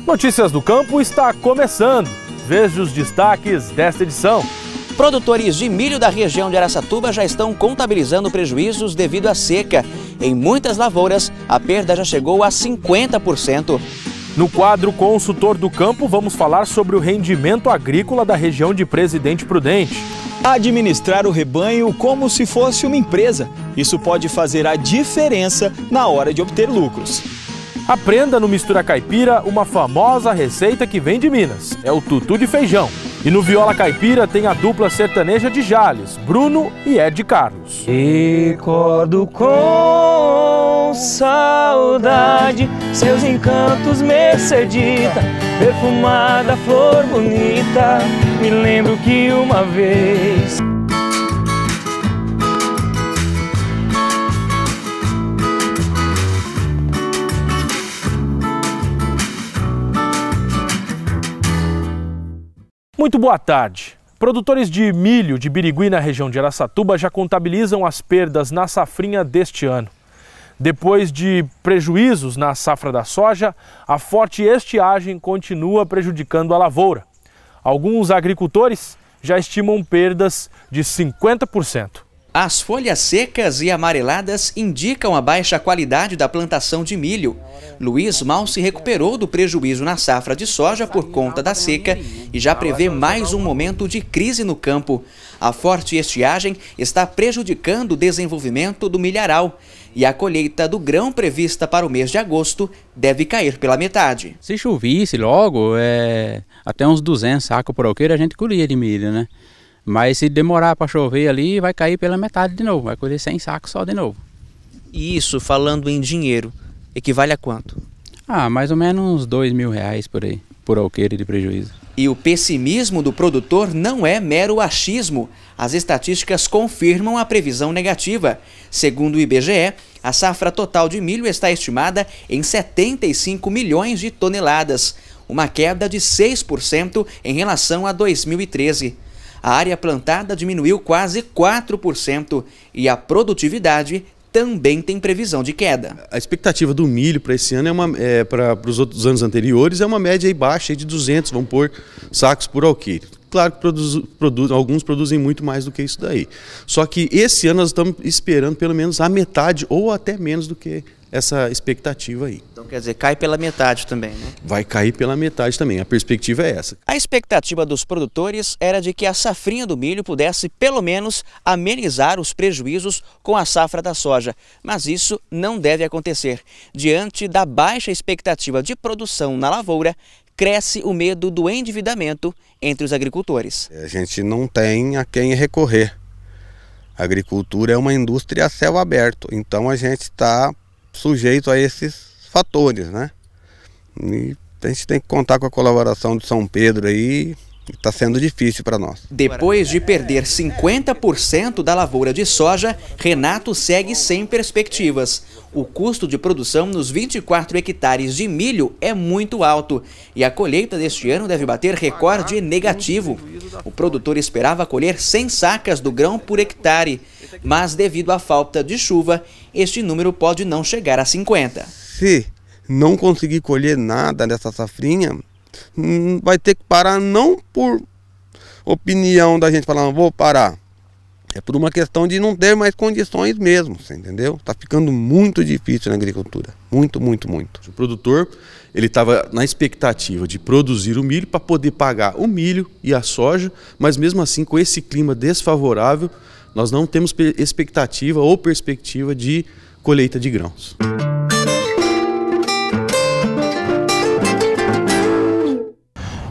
Notícias do Campo está começando. Veja os destaques desta edição. Produtores de milho da região de Araçatuba já estão contabilizando prejuízos devido à seca. Em muitas lavouras, a perda já chegou a 50%. No quadro Consultor do Campo, vamos falar sobre o rendimento agrícola da região de Presidente Prudente. Administrar o rebanho como se fosse uma empresa. Isso pode fazer a diferença na hora de obter lucros. Aprenda no Mistura Caipira uma famosa receita que vem de Minas. É o tutu de feijão. E no Viola Caipira tem a dupla sertaneja de Jales, Bruno e Ed Carlos. Recordo com saudade seus encantos, Mercedita, perfumada flor bonita. Me lembro que uma vez Muito boa tarde. Produtores de milho de Birigui na região de Araçatuba já contabilizam as perdas na safrinha deste ano. Depois de prejuízos na safra da soja, a forte estiagem continua prejudicando a lavoura. Alguns agricultores já estimam perdas de 50%. As folhas secas e amareladas indicam a baixa qualidade da plantação de milho. Luiz mal se recuperou do prejuízo na safra de soja por conta da seca e já prevê mais um momento de crise no campo. A forte estiagem está prejudicando o desenvolvimento do milharal e a colheita do grão prevista para o mês de agosto deve cair pela metade. Se chovesse logo, até uns 200 sacos por alqueire a gente colhia de milho, né? Mas se demorar para chover ali, vai cair pela metade de novo, vai colher 100 sacos só de novo. E isso, falando em dinheiro, equivale a quanto? Mais ou menos uns R$2.000 por aí, por alqueire de prejuízo. E o pessimismo do produtor não é mero achismo. As estatísticas confirmam a previsão negativa. Segundo o IBGE, a safra total de milho está estimada em 75 milhões de toneladas, uma queda de 6% em relação a 2013. A área plantada diminuiu quase 4% e a produtividade também tem previsão de queda. A expectativa do milho para esse ano para os outros anos anteriores é uma média aí baixa de 200, vamos pôr, sacos por alqueire. Claro que alguns produzem muito mais do que isso daí. Só que esse ano nós estamos esperando pelo menos a metade ou até menos do que essa expectativa aí. Então quer dizer, cai pela metade também, né? Vai cair pela metade também, a perspectiva é essa. A expectativa dos produtores era de que a safrinha do milho pudesse pelo menos amenizar os prejuízos com a safra da soja, mas isso não deve acontecer. Diante da baixa expectativa de produção na lavoura, cresce o medo do endividamento entre os agricultores. A gente não tem a quem recorrer. A agricultura é uma indústria a céu aberto, então a gente está sujeito a esses fatores, né? E a gente tem que contar com a colaboração de São Pedro aí, está sendo difícil para nós. Depois de perder 50% da lavoura de soja, Renato segue sem perspectivas. O custo de produção nos 24 hectares de milho é muito alto e a colheita deste ano deve bater recorde negativo. O produtor esperava colher 100 sacas do grão por hectare, mas devido à falta de chuva, este número pode não chegar a 50. Se não conseguir colher nada dessa safrinha, vai ter que parar, não por opinião da gente falar, não vou parar. É por uma questão de não ter mais condições mesmo, você entendeu? Está ficando muito difícil na agricultura, muito, muito, muito. O produtor, ele estava na expectativa de produzir o milho para poder pagar o milho e a soja, mas mesmo assim, com esse clima desfavorável, nós não temos expectativa ou perspectiva de colheita de grãos.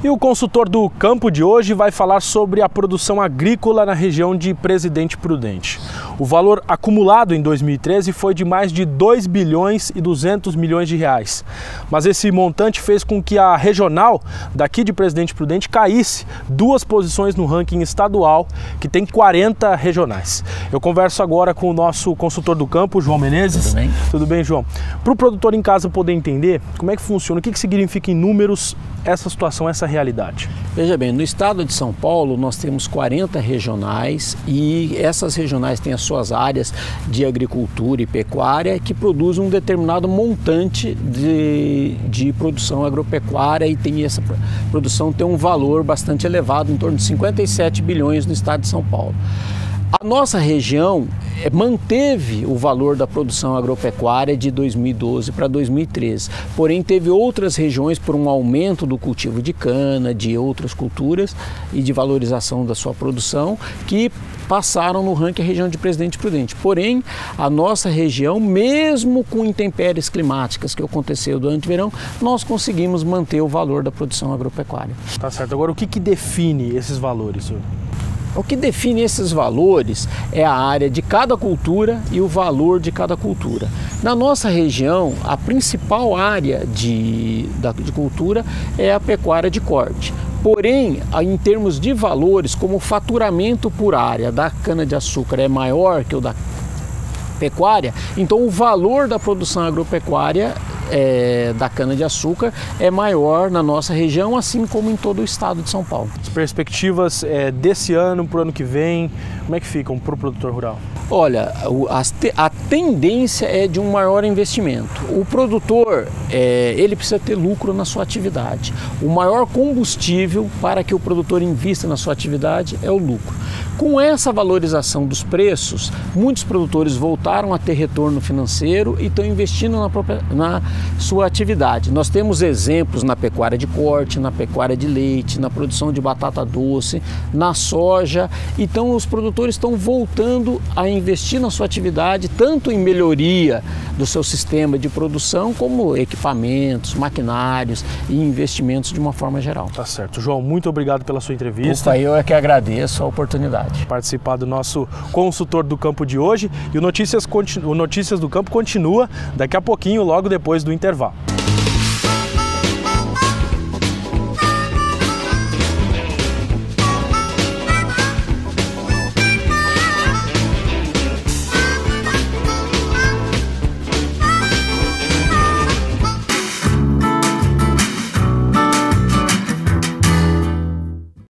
E o consultor do campo de hoje vai falar sobre a produção agrícola na região de Presidente Prudente. O valor acumulado em 2013 foi de mais de 2 bilhões e 200 milhões de reais. Mas esse montante fez com que a regional daqui de Presidente Prudente caísse 2 posições no ranking estadual, que tem 40 regionais. Eu converso agora com o nosso consultor do campo, João Menezes. Tudo bem? Tudo bem, João? Para o produtor em casa poder entender como é que funciona, o que significa em números essa situação, essa realidade? Veja bem, no estado de São Paulo nós temos 40 regionais e essas regionais têm as suas áreas de agricultura e pecuária que produzem um determinado montante de produção agropecuária e essa produção tem um valor bastante elevado, em torno de 57 bilhões no estado de São Paulo. A nossa região manteve o valor da produção agropecuária de 2012 para 2013, porém teve outras regiões por um aumento do cultivo de cana, de outras culturas e de valorização da sua produção que passaram no ranking região de Presidente Prudente. Porém, a nossa região, mesmo com intempéries climáticas que aconteceu durante o verão, nós conseguimos manter o valor da produção agropecuária. Tá certo. Agora, o que define esses valores, senhor? O que define esses valores é a área de cada cultura e o valor de cada cultura. Na nossa região, a principal área de cultura é a pecuária de corte. Porém, em termos de valores, como o faturamento por área da cana-de-açúcar é maior que o da pecuária, então o valor da produção agropecuária da cana-de-açúcar é maior na nossa região, assim como em todo o estado de São Paulo. As perspectivas desse ano para o ano que vem, como é que ficam para o produtor rural? Olha, a tendência é de um maior investimento. O produtor, ele precisa ter lucro na sua atividade. O maior combustível para que o produtor invista na sua atividade é o lucro. Com essa valorização dos preços, muitos produtores voltaram a ter retorno financeiro e estão investindo na sua atividade. Nós temos exemplos na pecuária de corte, na pecuária de leite, na produção de batata doce, na soja. Então os produtores estão voltando a investir na sua atividade, tanto em melhoria do seu sistema de produção, como equipamentos, maquinários e investimentos de uma forma geral. Tá certo. João, muito obrigado pela sua entrevista. Opa, eu é que agradeço a oportunidade. Participar do nosso consultor do campo de hoje, e o Notícias do Campo continua daqui a pouquinho, logo depois do intervalo.